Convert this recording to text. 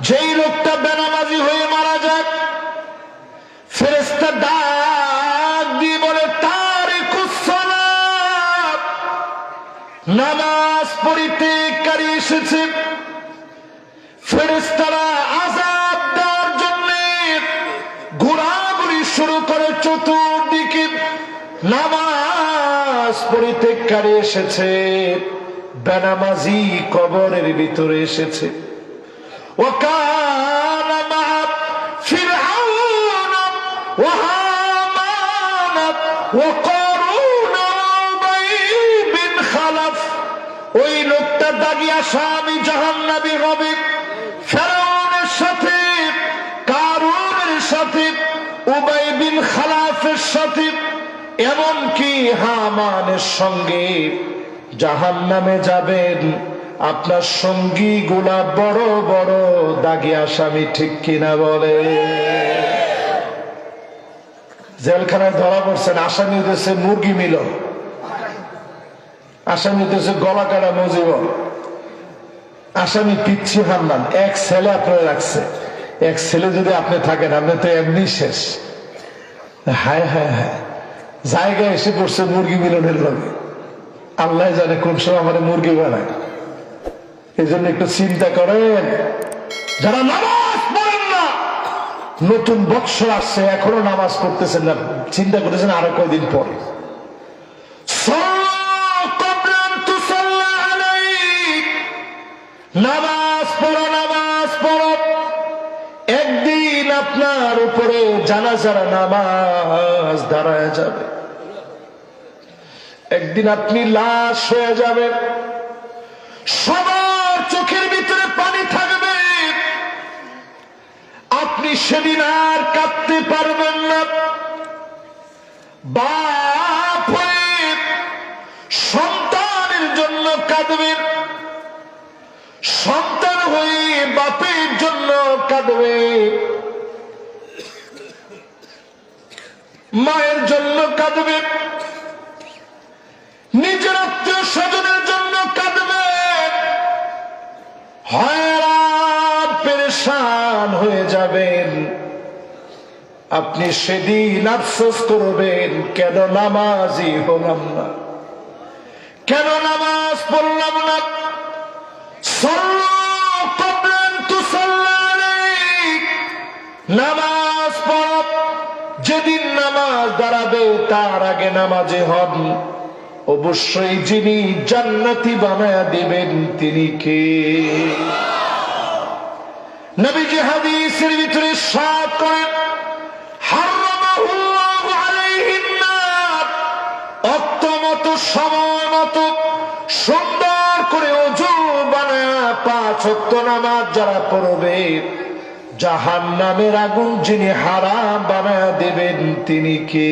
যেই লোকটা বেনামাজি হয়ে মারা যায়, ফেরেশতা ডাক দিয়ে বলে তারিকুস সালাত, নামাজ পরিত্যাগকারী এসেছে। ফেরেশতারা আযাব দেওয়ার জন্য ঘোরাঘুরি শুরু করে চতুর্দিকে। নামাজ পরিত্যাগকারী এসেছে, বেনামাজি কবরের ভিতরে এসেছে। وكان مع فرعون وهامان وقارون وأبي بن خلف। ওই লোকটা দাগি আসামি জাহান্নামী হবে ফেরাউনের সাথে, কারুনের সাথে, উবাই বিন খালাফের সাথে, এমনকি হামানের সঙ্গে জাহান্নামে যাবেন। আপনার সঙ্গী গুলা বড় বড় দাগি আসামি, ঠিক কিনা বলে? জেলখানায় ধরা পড়ছেন, আসামি হইতেছে মুরগি মিলন, আসামি হইতেছে গলা কাটা মজিবর, আসামি পিচ্ছি হান্নান। এক ছেলে আপনার রাখছে, এক ছেলে যদি আপনি থাকেন আপনি তো এমনি শেষ। হায় হায় হায়, জায়গায় এসে পড়ছে মুরগি মিলনের লগে। আল্লাহ জানে কোন সময় আমার মুরগি বানায়। এই জন্য একটু চিন্তা করেন, যারা নামাজ পড়েন না, নতুন বৎসর আসছে এখনো নামাজ পড়তেছেন না, চিন্তা করেছেন আরো কয়দিন পরে। নামাজ পড়ো, নামাজ পড়ো। একদিন আপনার উপরে জানাজার নামাজ দাঁড়ায় যাবে, একদিন আপনি লাশ হয়ে যাবেন, সবার চোখের ভিতরে পানি থাকবে, আপনি সেদিন আর কাঁদতে পারবেন না। বাপ হয়ে সন্তানের জন্য কাঁদবেন, সন্তান হয়ে বাপের জন্য কাঁদবে, মায়ের জন্য কাঁদবে, নিজের আত্মীয় স্বজনের জন্য কাঁদবে, হয়রান পেরেশান হয়ে যাবেন। আপনি সেদিন আফসোস করবেন, কেন নামাজি হলাম না, কেন নামাজ পড়লাম না। নামাজ পড়ো, যেদিন নামাজ দাঁড়াবে তার আগে নামাজে হন। অবশ্যই যিনি জান্নাতি বানায়া দিবেন তিনি কে? নবীজি হাদিসের ভিতরে ইরশাদ করেন, হারামাহুল্লাহু আলাইহিন নার, অক্তমত সময় মতো সুন্দর করে ওযু বানায়া 5 ওয়াক্ত নামাজ যারা পড়বে, জাহান্নামের আগুন যিনি হারাম বানায়া দিবেন তিনি কে?